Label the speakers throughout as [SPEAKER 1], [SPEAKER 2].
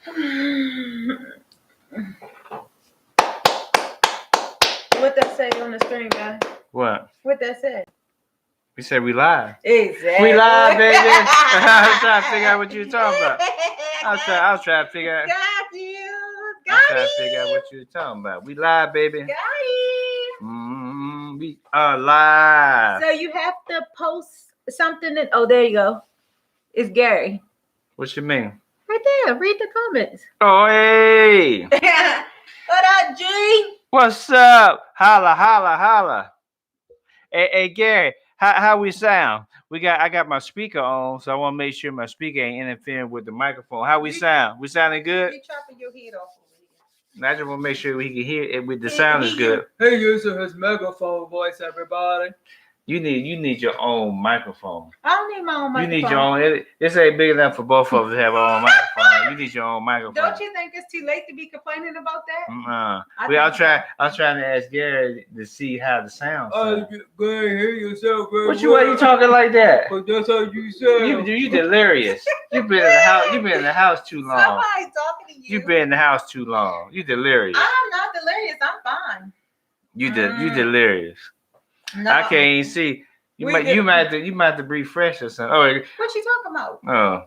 [SPEAKER 1] What that say on the screen, guys?
[SPEAKER 2] What?
[SPEAKER 1] What that say?
[SPEAKER 2] We said we live.
[SPEAKER 1] Exactly.
[SPEAKER 2] We live, baby. I was trying to figure out what you were talking about. I was trying to figure out.
[SPEAKER 1] Got you.
[SPEAKER 2] I was trying to figure out what you were talking about. We live, baby.
[SPEAKER 1] Got him.
[SPEAKER 2] We are live.
[SPEAKER 1] So you have to post something. Oh, there you go. It's Gary.
[SPEAKER 2] What you mean?
[SPEAKER 1] Right there. Read the comments.
[SPEAKER 2] Oh, hey.
[SPEAKER 1] What up, G?
[SPEAKER 2] What's up? Holla, holla, holla. Hey, Gary. How we sound? I got my speaker on, so I want to make sure my speaker ain't interfering with the microphone. How we sound? We sounding good?
[SPEAKER 1] You're chopping your head off over here.
[SPEAKER 2] I just want to make sure we can hear it with the sound is good.
[SPEAKER 3] He uses his megaphone voice, everybody.
[SPEAKER 2] You need your own microphone.
[SPEAKER 1] I don't need my own microphone.
[SPEAKER 2] You need your own. This ain't big enough for both of us to have our own microphone. You need your own microphone.
[SPEAKER 1] Don't you think it's too late to be complaining about that?
[SPEAKER 2] I'm trying to ask Gary to see how the sound sounds.
[SPEAKER 3] Go ahead, hear yourself, bro.
[SPEAKER 2] Why you talking like that?
[SPEAKER 3] But that's how you sound.
[SPEAKER 2] You delirious. You've been in the house. You've been in the house too long.
[SPEAKER 1] Somebody's talking to you.
[SPEAKER 2] You've been in the house too long. You delirious.
[SPEAKER 1] I'm not delirious. I'm fine.
[SPEAKER 2] You delirious.
[SPEAKER 1] No.
[SPEAKER 2] I can't even see. You might have to breathe fresh or something. Oh,
[SPEAKER 1] what you talking about?
[SPEAKER 2] Oh,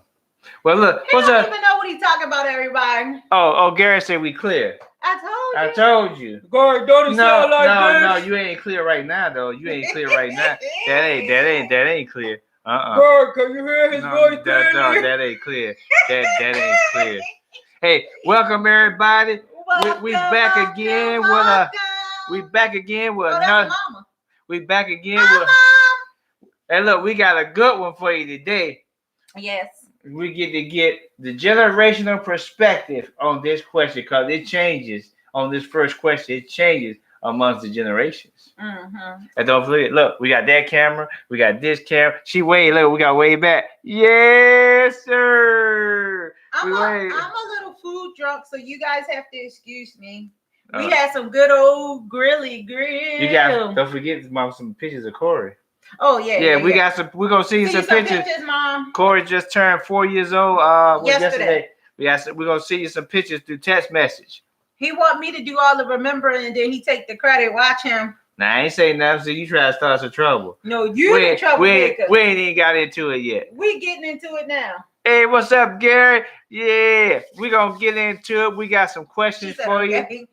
[SPEAKER 2] well, look.
[SPEAKER 1] He don't even know what he's talking about, everybody.
[SPEAKER 2] Oh, Gary said we clear.
[SPEAKER 1] I told you.
[SPEAKER 3] God, don't sound like this.
[SPEAKER 2] No, you ain't clear right now, though. You ain't clear right now. That ain't clear.
[SPEAKER 3] God, can you hear his voice?
[SPEAKER 2] No, that ain't clear. That ain't clear. Hey, welcome everybody. We back again with a. We back again with another. We back again with. Hey, look, we got a good one for you today.
[SPEAKER 1] Yes.
[SPEAKER 2] We get to get the generational perspective on this question because it changes on this first question. It changes amongst the generations.
[SPEAKER 1] Mm-hmm.
[SPEAKER 2] And don't forget, look, we got that camera. We got this camera. Look, we got way back. Yes, sir.
[SPEAKER 1] I'm a little food drunk, so you guys have to excuse me. We had some good old grilly grill.
[SPEAKER 2] You guys don't forget some pictures of Corey.
[SPEAKER 1] Oh yeah.
[SPEAKER 2] Yeah, we got some. We're gonna see some pictures.
[SPEAKER 1] Mom.
[SPEAKER 2] Corey just turned 4 years old.
[SPEAKER 1] Yesterday.
[SPEAKER 2] We're gonna see you some pictures through text message.
[SPEAKER 1] He want me to do all the remembering, and then he take the credit. Watch him.
[SPEAKER 2] Nah, I ain't saying nothing. So you try to start some trouble.
[SPEAKER 1] No, you in trouble.
[SPEAKER 2] We ain't even got into it yet.
[SPEAKER 1] We getting into it now.
[SPEAKER 2] Hey, what's up, Gary? Yeah, we gonna get into it. We got some questions for you.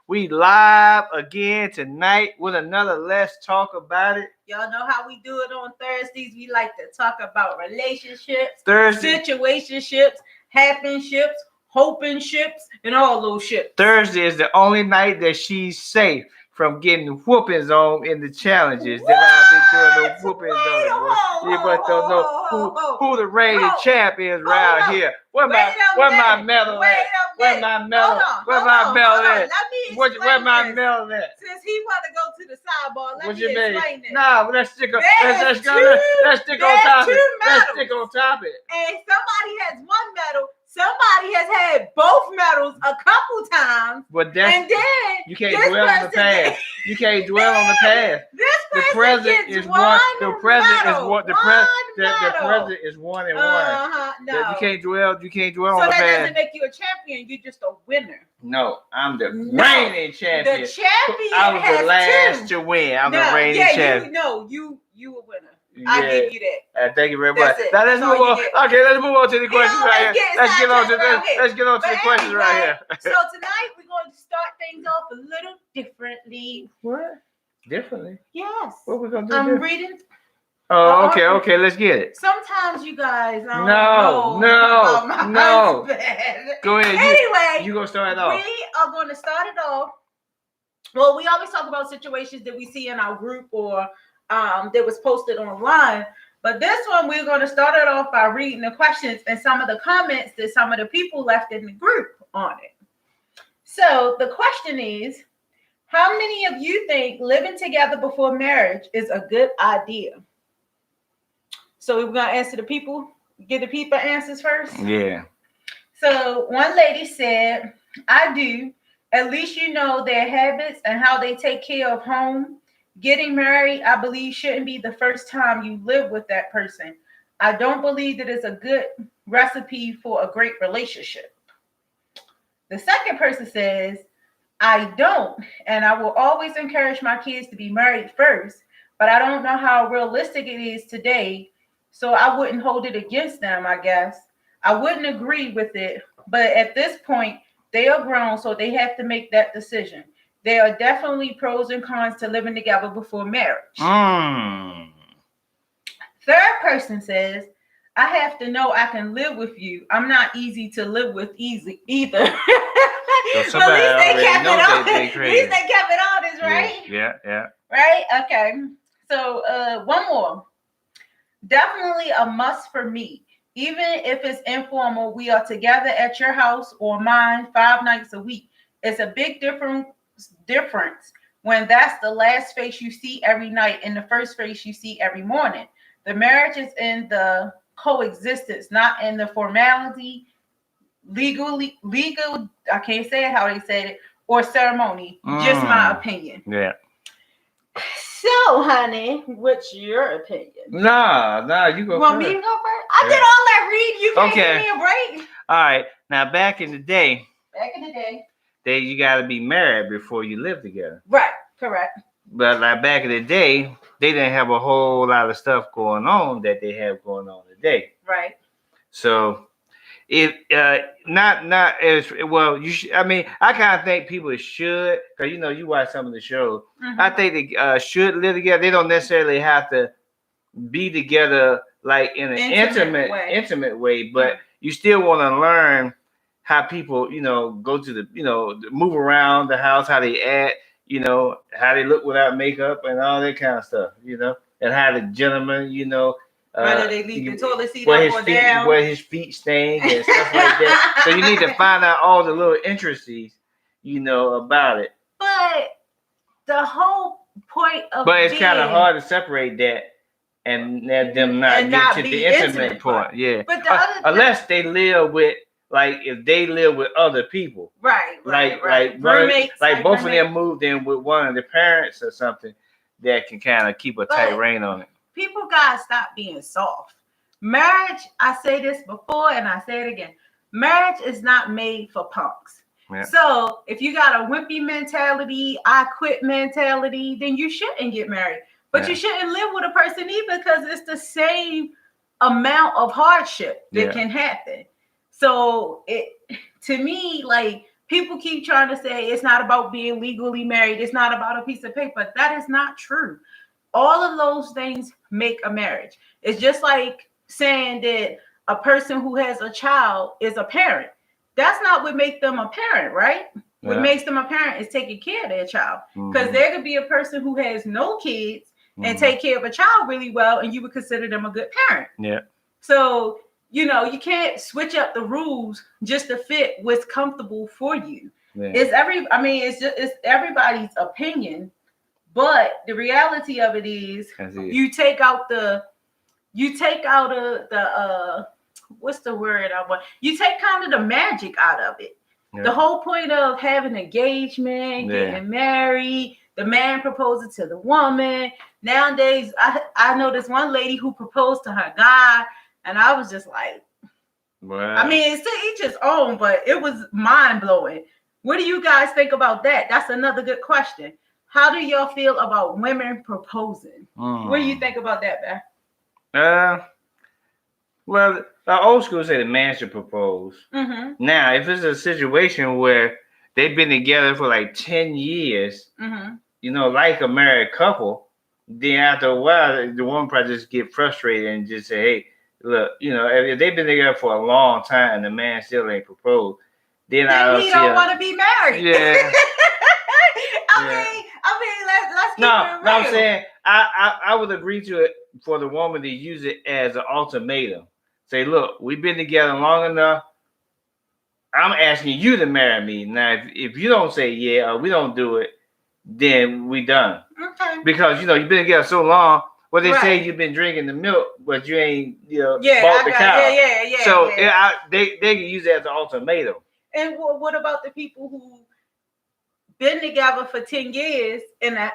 [SPEAKER 2] We live again tonight with another Let's Talk About It.
[SPEAKER 1] Y'all know how we do it on Thursdays. We like to talk about relationships, situationships, happenships, hopingships, and all those ships.
[SPEAKER 2] Thursday is the only night that she's safe from getting whoopings on in the challenges. That I've been doing the whoopings on. You must don't know who the reigning champ is around here. Where my medal at? Where my medal? Where my medal at? Where my medal at?
[SPEAKER 1] Since he want to go to the sidebar, let me explain it.
[SPEAKER 2] Nah, let's stick on topic. Let's stick on topic.
[SPEAKER 1] And somebody has one medal. Somebody has had both medals a couple times.
[SPEAKER 2] But then you can't dwell on the past. You can't dwell on the past. The present is one. The present is one. The present is 1 and 1.
[SPEAKER 1] No.
[SPEAKER 2] You can't dwell on the past.
[SPEAKER 1] So that doesn't make you a champion. You're just a winner.
[SPEAKER 2] No, I'm the reigning champion.
[SPEAKER 1] The champion
[SPEAKER 2] I was the last to win. I'm the reigning champion.
[SPEAKER 1] You a winner.
[SPEAKER 2] Yeah.
[SPEAKER 1] I give you that.
[SPEAKER 2] Thank you very much. Now let's move on. Okay, let's move on to the questions right here. Let's get on to the questions right here.
[SPEAKER 1] So tonight we're going to start things off a little differently.
[SPEAKER 2] What? Differently?
[SPEAKER 1] Yes.
[SPEAKER 2] What we gonna do?
[SPEAKER 1] I'm reading.
[SPEAKER 2] Oh, okay. Let's get it.
[SPEAKER 1] Sometimes you guys don't
[SPEAKER 2] know about my husband. Go ahead.
[SPEAKER 1] Anyway,
[SPEAKER 2] you gonna start it off.
[SPEAKER 1] We are going to start it off. Well, we always talk about situations that we see in our group or that was posted online. But this one, we're going to start it off by reading the questions and some of the comments that some of the people left in the group on it. So the question is, how many of you think living together before marriage is a good idea? So we're going to answer the people, get the people answers first?
[SPEAKER 2] Yeah.
[SPEAKER 1] So one lady said, I do. At least you know their habits and how they take care of home. Getting married, I believe, shouldn't be the first time you live with that person. I don't believe that it's a good recipe for a great relationship. The second person says, I don't, and I will always encourage my kids to be married first, but I don't know how realistic it is today, so I wouldn't hold it against them, I guess. I wouldn't agree with it, but at this point, they are grown, so they have to make that decision. There are definitely pros and cons to living together before marriage. Third person says, I have to know I can live with you. I'm not easy to live with easy either.
[SPEAKER 2] So
[SPEAKER 1] But at least they kept it on.
[SPEAKER 2] At
[SPEAKER 1] At least they kept it honest, right?
[SPEAKER 2] Yeah.
[SPEAKER 1] Right? Okay. So one more. Definitely a must for me. Even if it's informal, we are together at your house or mine 5 nights a week. It's a big difference when that's the last face you see every night and the first face you see every morning. The marriage is in the coexistence, not in the formality, legal, I can't say it how they said it, or ceremony. Just my opinion.
[SPEAKER 2] Yeah.
[SPEAKER 1] So, honey, what's your opinion?
[SPEAKER 2] Nah, you go
[SPEAKER 1] Want
[SPEAKER 2] first.
[SPEAKER 1] me to go first? I did all that read. You can't
[SPEAKER 2] Okay.
[SPEAKER 1] give me a break.
[SPEAKER 2] All right. Now, back in the day, you got to be married before you live together.
[SPEAKER 1] Right. Correct.
[SPEAKER 2] But like back in the day, they didn't have a whole lot of stuff going on that they have going on today.
[SPEAKER 1] Right.
[SPEAKER 2] So, it not as well. You should. I mean, I kind of think people should, because you watch some of the shows.
[SPEAKER 1] Mm-hmm.
[SPEAKER 2] I think they should live together. They don't necessarily have to be together like in an intimate way, but you still want to learn how people, go to the, move around the house, how they act, how they look without makeup and all that kind of stuff, and how the gentleman,
[SPEAKER 1] whether they leave the toilet seat up or down,
[SPEAKER 2] where his feet stink and stuff like that. So you need to find out all the little intricacies, about it.
[SPEAKER 1] But the whole point of
[SPEAKER 2] it's kind of hard to separate that and let them not get to the intimate part. Yeah. But unless they live with, like, if they live with other people.
[SPEAKER 1] Right.
[SPEAKER 2] Like roommates, like both of them moved in with one of the parents or something that can kind of keep a tight rein on it.
[SPEAKER 1] People gotta stop being soft. Marriage, I say this before and I say it again. Marriage is not made for punks. Yeah. So if you got a wimpy mentality, I quit mentality, then you shouldn't get married. But you shouldn't live with a person either, because it's the same amount of hardship that can happen. So to me, like, people keep trying to say it's not about being legally married. It's not about a piece of paper. That is not true. All of those things make a marriage. It's just like saying that a person who has a child is a parent. That's not what makes them a parent, right? Yeah. What makes them a parent is taking care of their child. Because there could be a person who has no kids and take care of a child really well, and you would consider them a good parent.
[SPEAKER 2] Yeah.
[SPEAKER 1] So, you can't switch up the rules just to fit what's comfortable for you. Yeah. It's everybody's opinion. But the reality of it is, you take out what's the word I want? You take kind of the magic out of it. Yeah. The whole point of having engagement, getting married, the man proposes to the woman. Nowadays, I know this one lady who proposed to her guy, and I was just like, wow. I mean, it's to each his own, but it was mind blowing. What do you guys think about that? That's another good question. How do y'all feel about women proposing? What do you think about that, Ben?
[SPEAKER 2] Well, the old school say the man should propose. Mm-hmm. Now, if it's a situation where they've been together for like 10 years, like a married couple, then after a while, the woman probably just get frustrated and just say, hey, look, if they've been together for a long time and the man still ain't proposed, then
[SPEAKER 1] he don't want to be married.
[SPEAKER 2] Yeah.
[SPEAKER 1] I mean, let's keep it real.
[SPEAKER 2] No, I'm saying I would agree to it for the woman to use it as an ultimatum. Say, look, we've been together long enough. I'm asking you to marry me. Now, if you don't say yeah or we don't do it, then we done. Okay. Because you've been together so long. Well, they say you've been drinking the milk, but you ain't bought the cow. Yeah. So they can use it as an ultimatum.
[SPEAKER 1] And what about the people who been together for 10 years in a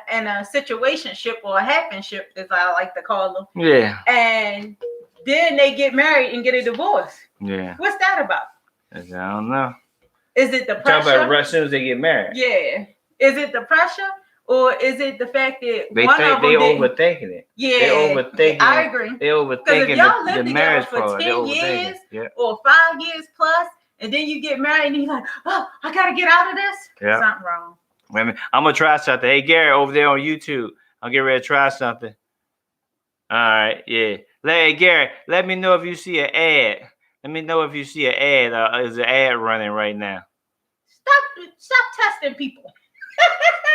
[SPEAKER 1] situationship or a happenship, as I like to call them?
[SPEAKER 2] Yeah.
[SPEAKER 1] And then they get married and get a divorce.
[SPEAKER 2] Yeah.
[SPEAKER 1] What's that about?
[SPEAKER 2] I don't know.
[SPEAKER 1] Is it the
[SPEAKER 2] Talking
[SPEAKER 1] pressure?
[SPEAKER 2] about as soon as they get married.
[SPEAKER 1] Yeah. Is it the pressure, or is it the fact that
[SPEAKER 2] They
[SPEAKER 1] one
[SPEAKER 2] think
[SPEAKER 1] of
[SPEAKER 2] they
[SPEAKER 1] them didn't?
[SPEAKER 2] overthinking it.
[SPEAKER 1] Yeah,
[SPEAKER 2] They overthinking.
[SPEAKER 1] I agree.
[SPEAKER 2] They
[SPEAKER 1] Because if
[SPEAKER 2] overthinking
[SPEAKER 1] y'all
[SPEAKER 2] the
[SPEAKER 1] live together
[SPEAKER 2] marriage
[SPEAKER 1] for
[SPEAKER 2] part. They
[SPEAKER 1] 10
[SPEAKER 2] overthinking.
[SPEAKER 1] years
[SPEAKER 2] Yeah.
[SPEAKER 1] or 5 years plus, and then you get married and you're like, oh, I gotta get out of this.
[SPEAKER 2] Yeah.
[SPEAKER 1] Something wrong.
[SPEAKER 2] Wait a minute. I'm gonna try something. Hey Gary, over there on YouTube, I'm getting ready to try something. All right, yeah. Hey Gary, let me know if you see an ad. Let me know if you see an ad. Is an ad running right now?
[SPEAKER 1] Stop testing people.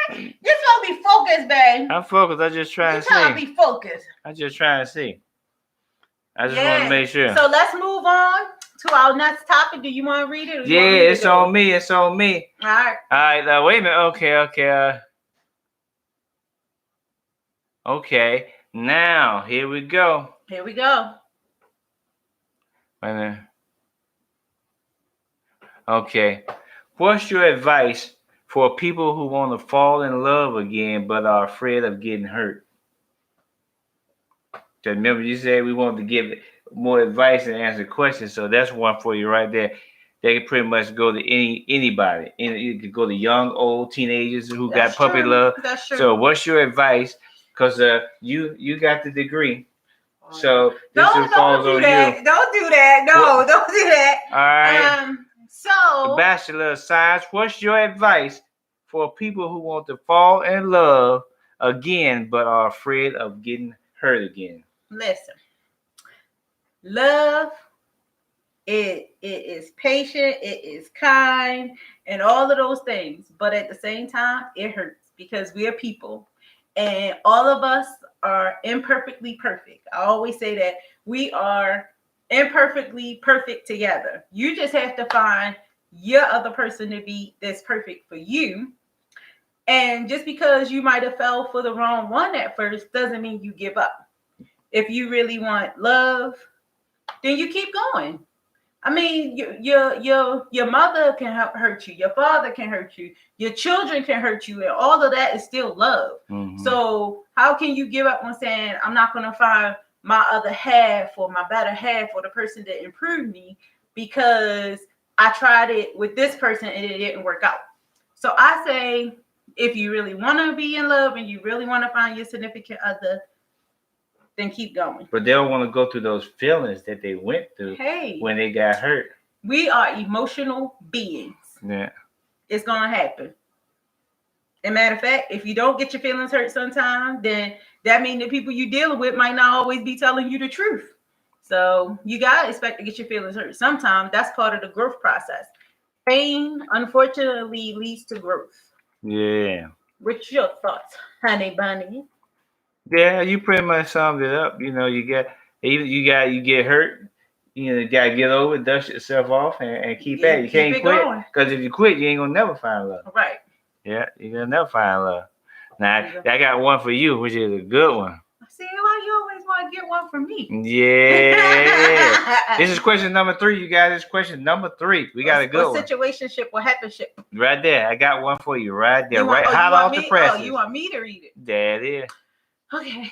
[SPEAKER 1] You're supposed to be focused, babe.
[SPEAKER 2] I'm focused. I just trying
[SPEAKER 1] You're
[SPEAKER 2] to
[SPEAKER 1] trying to
[SPEAKER 2] see.
[SPEAKER 1] be focused.
[SPEAKER 2] I just trying to see. I just want to make sure.
[SPEAKER 1] So let's move on to our next topic. Do you want to read it? Or
[SPEAKER 2] Yeah, it's on me. It's on me.
[SPEAKER 1] All right.
[SPEAKER 2] All right. Wait a minute. Okay. Okay. Now here we go.
[SPEAKER 1] Here we go.
[SPEAKER 2] Wait a minute. Okay. What's your advice for people who want to fall in love again but are afraid of getting hurt? Because remember you said we wanted to give more advice and answer questions, so that's one for you right there. They can pretty much go to anybody. You could go to young, old, teenagers who got puppy love.
[SPEAKER 1] That's true.
[SPEAKER 2] So what's your advice? Because you got the degree. So this falls on you.
[SPEAKER 1] Don't do that. No, don't do that.
[SPEAKER 2] All right.
[SPEAKER 1] So
[SPEAKER 2] The Bachelor of Science, what's your advice for people who want to fall in love again but are afraid of getting hurt again?
[SPEAKER 1] Listen, love, it is patient, it is kind, and all of those things. But at the same time, it hurts because we are people, and all of us are imperfectly perfect. I always say that we are imperfectly perfect together. You just have to find your other person to be that's perfect for you. And just because you might have fell for the wrong one at first doesn't mean you give up. If you really want love, then you keep going. I mean, your mother can hurt you, your father can hurt you, your children can hurt you, and all of that is still love.
[SPEAKER 2] Mm-hmm.
[SPEAKER 1] So how can you give up on saying, I'm not going to find my other half or my better half or the person that improved me because I tried it with this person and it didn't work out? So I say, if you really want to be in love and you really want to find your significant other, then keep going.
[SPEAKER 2] But they don't want to go through those feelings that they went through when they got hurt.
[SPEAKER 1] We are emotional beings.
[SPEAKER 2] Yeah.
[SPEAKER 1] It's going to happen. As a matter of fact, if you don't get your feelings hurt sometime, then that means the people you're dealing with might not always be telling you the truth. So you got to expect to get your feelings hurt sometime. That's part of the growth process. Pain, unfortunately, leads to growth.
[SPEAKER 2] Yeah.
[SPEAKER 1] What's your thoughts, honey bunny?
[SPEAKER 2] Yeah, you pretty much summed it up. You know, you get hurt. You gotta get over it, dust yourself off, and keep at it. You can't quit, because if you quit, you ain't gonna never find love.
[SPEAKER 1] Right.
[SPEAKER 2] Yeah, you're gonna never find love. Now, I got one for you, which is a good one.
[SPEAKER 1] See, why you always want to get one from me?
[SPEAKER 2] Yeah. This is question number 3, you guys. This is question number 3. We got a good one.
[SPEAKER 1] Situationship or happenship?
[SPEAKER 2] Right there. I got one for you right there. Hot off the press.
[SPEAKER 1] Oh, you want me to read it?
[SPEAKER 2] That is.
[SPEAKER 1] Okay.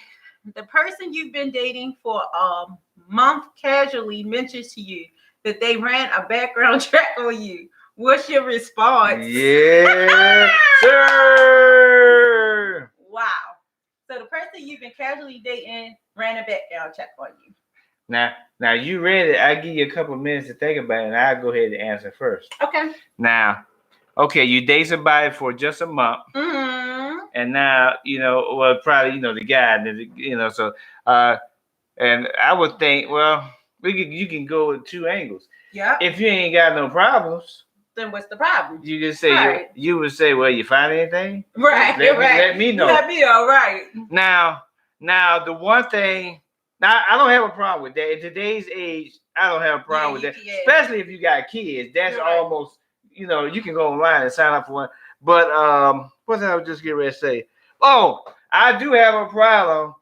[SPEAKER 1] The person you've been dating for a month casually mentions to you that they ran a background check on you. What's your response?
[SPEAKER 2] Yeah, sir.
[SPEAKER 1] Wow. So the person you've been casually dating ran a background check on you.
[SPEAKER 2] Now you read it. I'll give you a couple minutes to think about it, and I'll go ahead and answer first.
[SPEAKER 1] Okay.
[SPEAKER 2] Now, okay, you date somebody for just a month.
[SPEAKER 1] Mm-hmm.
[SPEAKER 2] And now, probably, the guy, so, and I would think, well, you can go with 2 angles.
[SPEAKER 1] Yeah.
[SPEAKER 2] If you ain't got no problems,
[SPEAKER 1] then what's the problem?
[SPEAKER 2] You can say,
[SPEAKER 1] right.
[SPEAKER 2] you would say, well, you find anything?
[SPEAKER 1] Right.
[SPEAKER 2] Let me know.
[SPEAKER 1] Let me know, right.
[SPEAKER 2] Now, the one thing, now I don't have a problem with that. In today's age, I don't have a problem with that. Yeah. Especially if you got kids. That's almost, you can go online and sign up for one. But what did I just get ready to say? Oh, I do have a problem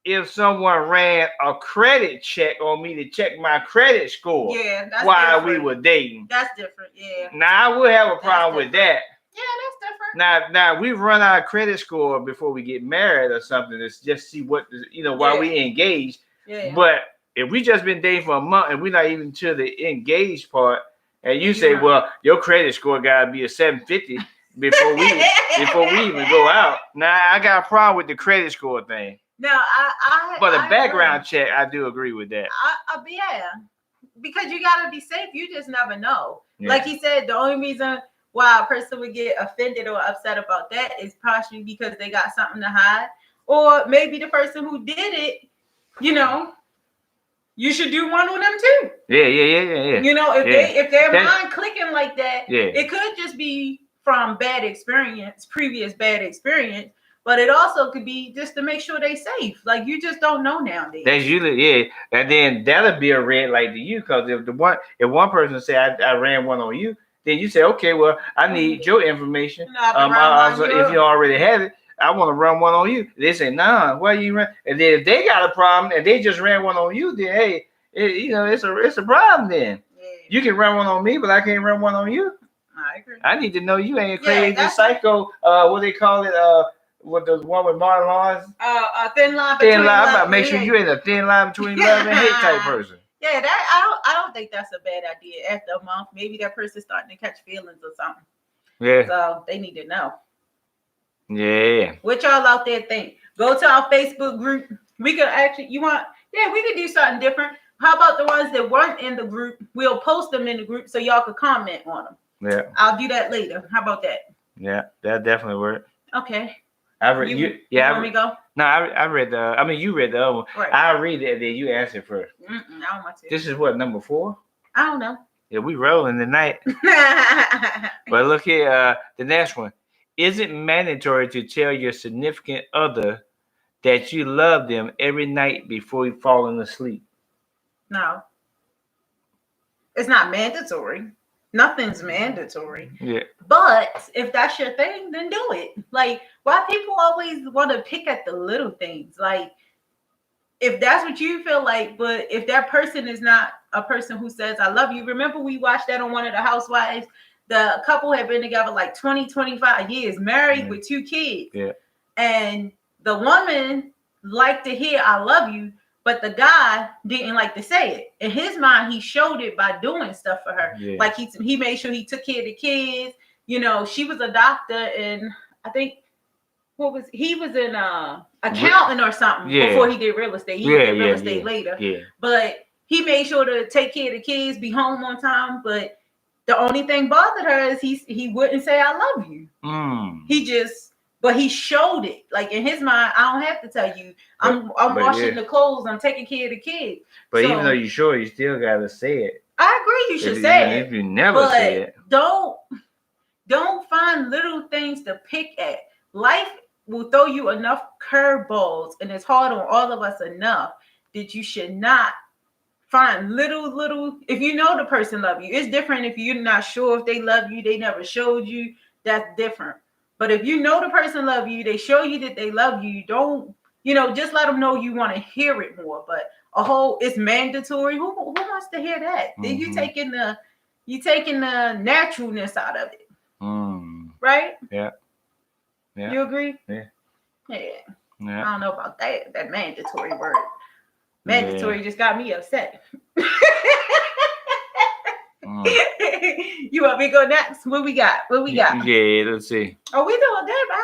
[SPEAKER 2] if someone ran a credit check on me to check my credit score.
[SPEAKER 1] Yeah, that's
[SPEAKER 2] while
[SPEAKER 1] different.
[SPEAKER 2] We were dating.
[SPEAKER 1] That's different, yeah.
[SPEAKER 2] Now I would have a problem with that.
[SPEAKER 1] Yeah, that's different.
[SPEAKER 2] Now we run our credit score before we get married or something to just see what while we engaged.
[SPEAKER 1] Yeah.
[SPEAKER 2] But if we just been dating for a month and we're not even to the engaged part, And you say, well, your credit score gotta be a 750 before we even go out. Now I got a problem with the credit score thing.
[SPEAKER 1] No,
[SPEAKER 2] But a background check, I do agree with that.
[SPEAKER 1] Yeah, because you gotta be safe. You just never know.
[SPEAKER 2] Yeah.
[SPEAKER 1] Like he said, the only reason why a person would get offended or upset about that is partially because they got something to hide, or maybe the person who did it, you should do one on them too.
[SPEAKER 2] Yeah.
[SPEAKER 1] If their mind clicking like that,
[SPEAKER 2] yeah.
[SPEAKER 1] It could just be from previous bad experience, but it also could be just to make sure they safe. Like you just don't know nowadays.
[SPEAKER 2] That's usually and then that'll be a red light to you, because if one person say I ran one on you, then you say, okay, well I need your information. If you already have it, I want to run one on you. They say, nah, why you run? And then if they got a problem and they just ran one on you, then hey, it's a problem. Then you can run one on me, but I can't run one on you.
[SPEAKER 1] I agree.
[SPEAKER 2] I need to know you ain't crazy psycho. What they call it? With the one with Martin Lawrence?
[SPEAKER 1] A thin line.
[SPEAKER 2] Thin line. Make sure you ain't a thin line between love and hate type person.
[SPEAKER 1] Yeah, I don't think that's a bad idea. After a month, maybe that person's starting to catch feelings or something.
[SPEAKER 2] Yeah.
[SPEAKER 1] So they need to know.
[SPEAKER 2] Yeah.
[SPEAKER 1] What y'all out there think? Go to our Facebook group. We could actually, we could do something different. How about the ones that weren't in the group? We'll post them in the group so y'all could comment on them.
[SPEAKER 2] Yeah.
[SPEAKER 1] I'll do that later. How about that?
[SPEAKER 2] Yeah, that definitely worked.
[SPEAKER 1] Okay.
[SPEAKER 2] I read you. Yeah.
[SPEAKER 1] Let me go.
[SPEAKER 2] No, I read the. I mean, you read the other one.
[SPEAKER 1] Right.
[SPEAKER 2] I'll read it and then you answer first.
[SPEAKER 1] I don't want to.
[SPEAKER 2] This is what, number 4?
[SPEAKER 1] I don't know.
[SPEAKER 2] Yeah, we rolling tonight. But look here, the next one. Is it mandatory to tell your significant other that you love them every night before you fall asleep?
[SPEAKER 1] No. It's not mandatory. Nothing's mandatory.
[SPEAKER 2] Yeah.
[SPEAKER 1] But if that's your thing, then do it. Like, why people always want to pick at the little things? Like, if that's what you feel like, but if that person is not a person who says, I love you. Remember we watched that on one of the Housewives? The couple had been together like 20, 25 years, married with 2 kids.
[SPEAKER 2] Yeah.
[SPEAKER 1] And the woman liked to hear, I love you. But the guy didn't like to say it. In his mind, he showed it by doing stuff for her. Yeah. Like he made sure he took care of the kids. She was a doctor, and I think he was an accountant or something before he did real estate. He did real estate later. Yeah. But he made sure to take care of the kids, be home on time. But the only thing bothered her is he wouldn't say I love you. But he showed it. Like in his mind, I don't have to tell you. I'm washing the clothes. I'm taking care of the kids.
[SPEAKER 2] But even though you're sure, you still gotta say it.
[SPEAKER 1] I agree. You should say it.
[SPEAKER 2] If you never say it,
[SPEAKER 1] don't find little things to pick at. Life will throw you enough curveballs, and it's hard on all of us enough that you should not find little. If you know the person love you, it's different. If you're not sure if they love you, they never showed you. That's different. But if you know the person love you, they show you that they love you. Don't, just let them know you want to hear it more. But it's mandatory. Who wants to hear that? Then you taking the naturalness out of it. Right?
[SPEAKER 2] Yeah.
[SPEAKER 1] You agree?
[SPEAKER 2] Yeah.
[SPEAKER 1] I don't know about that mandatory word. Mandatory just got me upset. You want me to go next? What we got?
[SPEAKER 2] Yeah, let's see.
[SPEAKER 1] Oh, we doing good, man.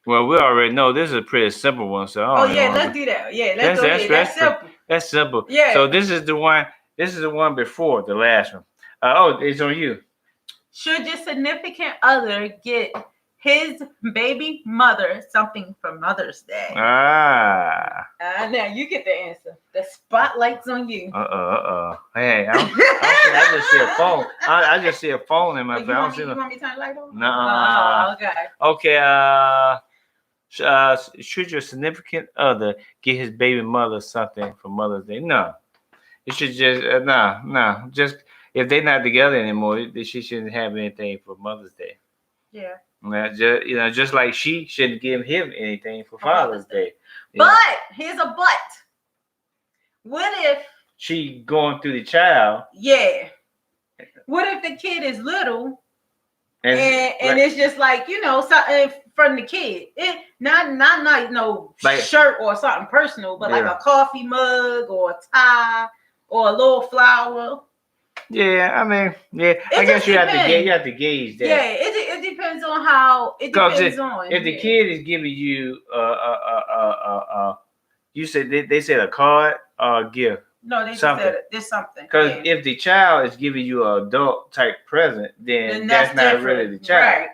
[SPEAKER 2] Well, we already know this is a pretty simple one. So
[SPEAKER 1] let's do that. Yeah, let's go ahead. That's simple.
[SPEAKER 2] That's simple.
[SPEAKER 1] Yeah.
[SPEAKER 2] So this is the one. This is the one before the last one. It's on you.
[SPEAKER 1] Should your significant other get his baby mother something for Mother's Day?
[SPEAKER 2] Now
[SPEAKER 1] you get the answer. The spotlight's on you.
[SPEAKER 2] Hey, I just see a phone. I just see a phone in my face.
[SPEAKER 1] You want me to turn the light on?
[SPEAKER 2] No. Okay. Should your significant other get his baby mother something for Mother's Day? No. It should just no. Just if they're not together anymore, she shouldn't have anything for Mother's Day.
[SPEAKER 1] Yeah.
[SPEAKER 2] Just like she shouldn't give him anything for Father's Day.
[SPEAKER 1] But here's a but. What if
[SPEAKER 2] she going through the child?
[SPEAKER 1] Yeah. What if the kid is little and it's just like something from the kid? It not no shirt or something personal, but like a coffee mug or a tie or a little flower.
[SPEAKER 2] Yeah, I mean, yeah. I
[SPEAKER 1] It
[SPEAKER 2] guess
[SPEAKER 1] just
[SPEAKER 2] you have to
[SPEAKER 1] depends.
[SPEAKER 2] you have to gauge that.
[SPEAKER 1] Yeah, it depends on how. It
[SPEAKER 2] Because
[SPEAKER 1] depends on.
[SPEAKER 2] if the
[SPEAKER 1] Yeah.
[SPEAKER 2] kid is giving you you said they said a card or a gift,
[SPEAKER 1] No, they just
[SPEAKER 2] something.
[SPEAKER 1] said there's something.
[SPEAKER 2] Because
[SPEAKER 1] Yeah.
[SPEAKER 2] if the child is giving you an adult type present, then that's not really the child.
[SPEAKER 1] Right.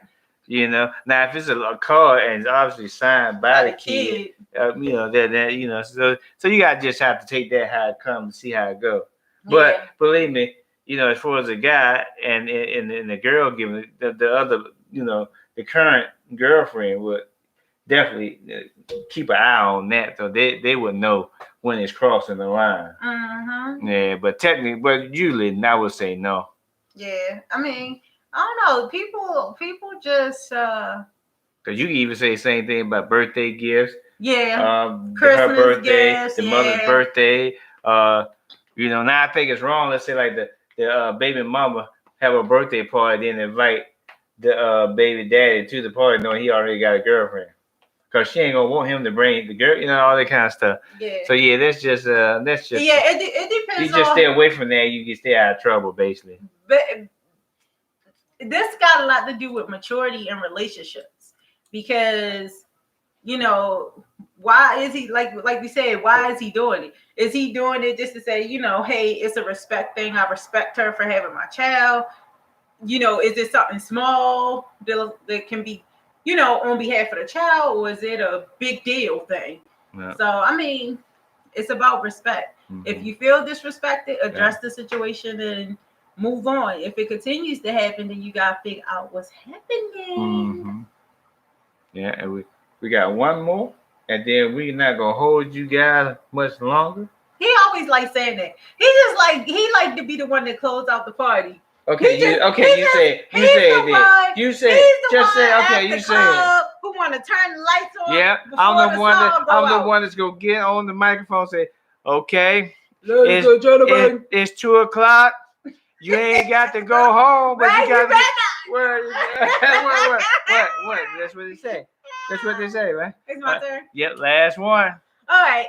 [SPEAKER 2] You know. Now, if it's a card and it's obviously signed by the kid, you know that you know, so you gotta just have to take that how it comes and see how it goes. But
[SPEAKER 1] Yeah.
[SPEAKER 2] believe me, you know, as far as a guy and the girl giving the other, you know, the current girlfriend would definitely keep an eye on that, so they would know when it's crossing the line. Yeah, but technically, but usually, I would say no.
[SPEAKER 1] Yeah, I mean, I don't know. People just
[SPEAKER 2] Because you can even say the same thing about birthday gifts.
[SPEAKER 1] Yeah.
[SPEAKER 2] Her birthday,
[SPEAKER 1] gifts,
[SPEAKER 2] the mother's birthday. You know, now I think it's wrong. Let's say like the baby mama have a birthday party, then invite the baby daddy to the party, knowing he already got a girlfriend. Because she ain't gonna want him to bring the girl, you know, all that kind of stuff.
[SPEAKER 1] Yeah.
[SPEAKER 2] So yeah, that's just
[SPEAKER 1] Yeah, it depends.
[SPEAKER 2] You just stay away from that. You can stay out of trouble, basically.
[SPEAKER 1] But this got a lot to do with maturity and relationships, because you know, why is he like we said, why is he doing it? Is he doing it just to say, you know, hey, it's a respect thing, I respect her for having my child? You know, is it something small that can be, you know, on behalf of the child, or is it a big deal thing? Yeah. So I mean, it's about respect. Mm-hmm. If you feel disrespected, address the situation and move on. If it continues to happen, then you gotta figure out what's happening. Mm-hmm.
[SPEAKER 2] Yeah, and we got one more, and then we're not gonna hold you guys much longer.
[SPEAKER 1] He always likes saying that. He like to be the one that closed out the party.
[SPEAKER 2] Okay, you say who
[SPEAKER 1] want to turn the lights on.
[SPEAKER 2] Yeah, I'm the one that's gonna get on the microphone and say, okay, it's 2:00. You ain't got to go home, but you got to. What? That's what they say. That's what they say, right?
[SPEAKER 1] It's my turn.
[SPEAKER 2] Yep, last one.
[SPEAKER 1] All right.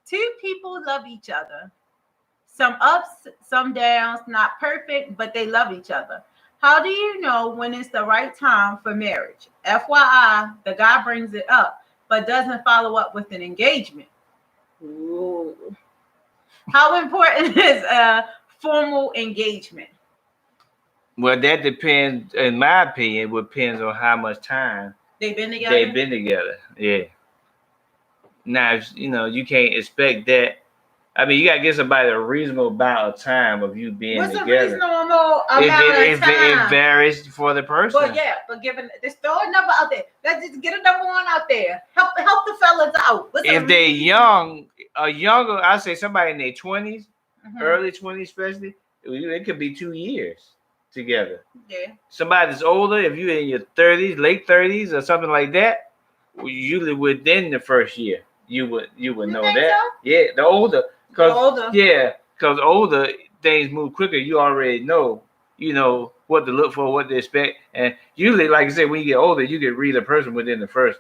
[SPEAKER 1] Two people love each other. Some ups, some downs, not perfect, but they love each other. How do you know when it's the right time for marriage? FYI, the guy brings it up, but doesn't follow up with an engagement. Ooh. How important is a formal engagement?
[SPEAKER 2] Well, that depends, in my opinion, it depends on how much time
[SPEAKER 1] they've been together.
[SPEAKER 2] Yeah. Now, you know, you can't expect that. I mean, you gotta give somebody a reasonable amount of time of you being together.
[SPEAKER 1] What's a reasonable amount of time?
[SPEAKER 2] It varies for the person.
[SPEAKER 1] But given, just throw a number out there. Let's just get a number one out there. Help the fellas out.
[SPEAKER 2] If they're young, younger, I say somebody in their 20s, early 20s especially, it could be 2 years together. Yeah. Somebody that's older, if you're in your 30s, late 30s, or something like that, usually within the first year, you would know that. So? Yeah, the older. Because older things move quicker. You already know, what to look for, what to expect, and usually, like I said, when you get older, you can read a person within the first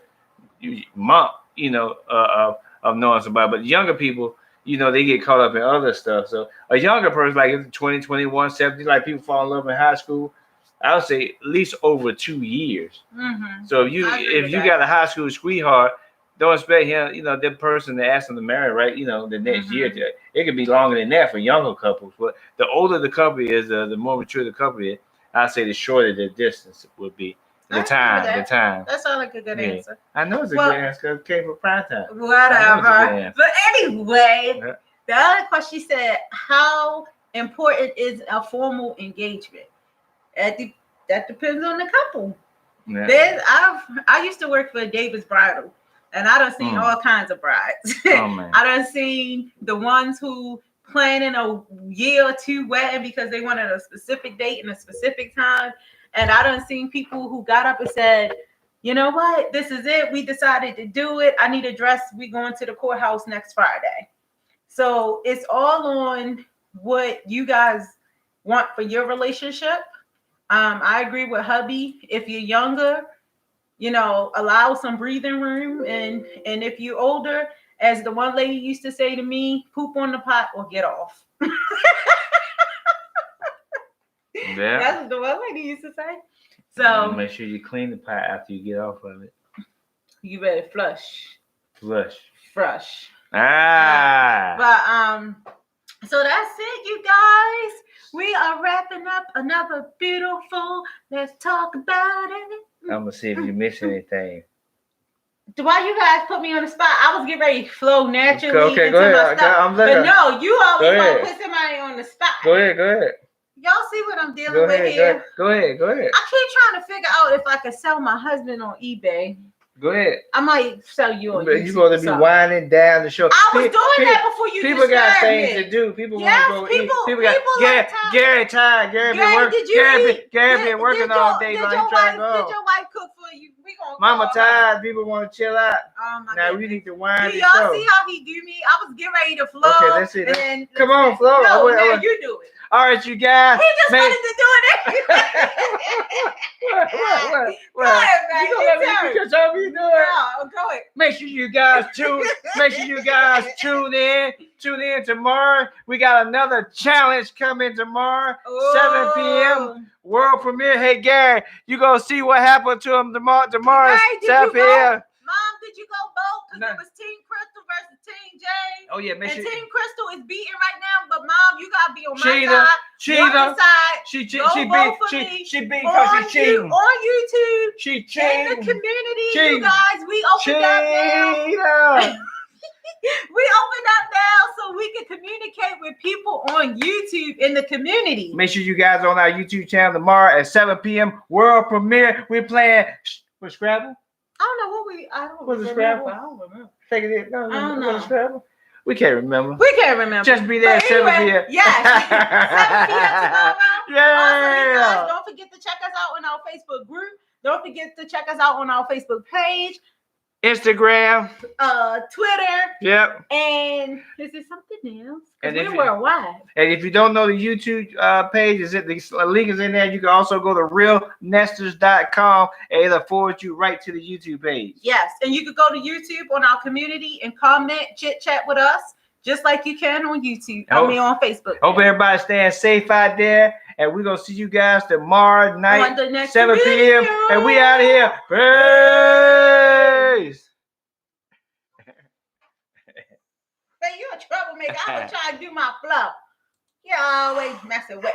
[SPEAKER 2] month, of knowing somebody. But younger people, they get caught up in other stuff. So a younger person, like 20, 21, 17, like people fall in love in high school, I would say at least over 2 years. Mm-hmm. So if you got a high school sweetheart, don't expect him, that person to ask him to marry, right? The next year. It could be longer than that for younger couples. But the older the couple is, the more mature the couple is, I'd say the shorter the distance would be. The time.
[SPEAKER 1] That sounds like a good answer.
[SPEAKER 2] I know it's a good answer because it came from prime time.
[SPEAKER 1] Whatever. But anyway, the other question said, how important is a formal engagement? That depends on the couple. Yeah. I used to work for Davis Bridal, and I done seen all kinds of brides. Oh, man. I done seen the ones who planning a year or two wedding because they wanted a specific date and a specific time. And I done seen people who got up and said, you know what, this is it. We decided to do it. I need a dress. We going to the courthouse next Friday. So it's all on what you guys want for your relationship. I agree with hubby. If you're younger, allow some breathing room. And if you're older, as the one lady used to say to me, poop on the pot or get off.
[SPEAKER 2] Yeah.
[SPEAKER 1] That's what the one lady used to say. So
[SPEAKER 2] make sure you clean the pot after you get off of it.
[SPEAKER 1] you better flush.
[SPEAKER 2] Flush. Ah.
[SPEAKER 1] But so that's it, you guys. We are wrapping up another beautiful. Let's talk about it.
[SPEAKER 2] I'm gonna see if you miss anything.
[SPEAKER 1] Why you guys put me on the spot? I was getting ready to flow naturally
[SPEAKER 2] Okay,
[SPEAKER 1] into
[SPEAKER 2] go ahead.
[SPEAKER 1] my stuff. But no, you always gonna put somebody on the spot.
[SPEAKER 2] Go ahead.
[SPEAKER 1] Y'all see what I'm dealing with here?
[SPEAKER 2] Go ahead.
[SPEAKER 1] I keep trying to figure out if I can sell my husband on eBay.
[SPEAKER 2] Go ahead.
[SPEAKER 1] I might sell you on YouTube.
[SPEAKER 2] You're supposed to be winding down the show.
[SPEAKER 1] I was doing that before you
[SPEAKER 2] People got things
[SPEAKER 1] me.
[SPEAKER 2] to do. People want
[SPEAKER 1] Yes,
[SPEAKER 2] to go
[SPEAKER 1] people,
[SPEAKER 2] eat.
[SPEAKER 1] people got time.
[SPEAKER 2] Gary tired. Gary been working. Gary been working all day.
[SPEAKER 1] Did your wife cook for you? We gonna
[SPEAKER 2] Mama tired. People want to chill out.
[SPEAKER 1] Oh my
[SPEAKER 2] now
[SPEAKER 1] goodness.
[SPEAKER 2] we need to wind
[SPEAKER 1] do
[SPEAKER 2] the
[SPEAKER 1] y'all
[SPEAKER 2] show.
[SPEAKER 1] see how he do me? I was getting ready to flow.
[SPEAKER 2] Okay, let's see. Come on, flow.
[SPEAKER 1] No, now you do it.
[SPEAKER 2] All right, you guys.
[SPEAKER 1] He just wanted to do it anyway.
[SPEAKER 2] What?
[SPEAKER 1] Go ahead, man.
[SPEAKER 2] You gonna let me tell me to do it?
[SPEAKER 1] No, go ahead.
[SPEAKER 2] Make sure you guys tune in. Tune in tomorrow. We got another challenge coming tomorrow, 7 p.m. world premiere. Hey Gary, you gonna see what happened to him tomorrow?
[SPEAKER 1] Hey,
[SPEAKER 2] 7 p.m.
[SPEAKER 1] Mom, did you go vote? Because it was Team Crystal versus Team Jay.
[SPEAKER 2] Oh yeah,
[SPEAKER 1] and Team Crystal is beating right now, but Mom, you gotta be on my side.
[SPEAKER 2] Cheater.
[SPEAKER 1] Side.
[SPEAKER 2] She beat
[SPEAKER 1] because
[SPEAKER 2] she's cheating.
[SPEAKER 1] On YouTube.
[SPEAKER 2] She cheating.
[SPEAKER 1] In the community,
[SPEAKER 2] cheating.
[SPEAKER 1] you guys, we opened up now. We opened up now so we can communicate with people on YouTube in the community.
[SPEAKER 2] Make sure you guys are on our YouTube channel tomorrow at 7 p.m. world premiere. We're playing for Scrabble.
[SPEAKER 1] I don't know what I don't remember.
[SPEAKER 2] Scrabble?
[SPEAKER 1] I don't remember.
[SPEAKER 2] Take it. No,
[SPEAKER 1] I don't know.
[SPEAKER 2] Scrabble. We can't remember.
[SPEAKER 1] Just
[SPEAKER 2] be there at 7 p.m.
[SPEAKER 1] Yes. 7 p.m. tomorrow.
[SPEAKER 2] Yeah.
[SPEAKER 1] Also, you guys, don't forget to check us out on our Facebook group. Don't forget to check us out on our Facebook page.
[SPEAKER 2] Instagram.
[SPEAKER 1] Twitter.
[SPEAKER 2] Yep.
[SPEAKER 1] And is there something else?
[SPEAKER 2] And
[SPEAKER 1] we're worldwide.
[SPEAKER 2] And if you don't know the YouTube page, the link is in there. You can also go to realnesters.com and it'll forward you right to the YouTube page.
[SPEAKER 1] Yes. And you can go to YouTube on our community and comment, chit chat with us, just like you can on YouTube. On Facebook.
[SPEAKER 2] Hope everybody's staying safe out there. And we're going to see you guys tomorrow night,
[SPEAKER 1] on the next
[SPEAKER 2] 7 p.m. And we out of here. Peace.
[SPEAKER 1] Hey, you're a troublemaker. I'm going to try to do my flow. You're always messing with me.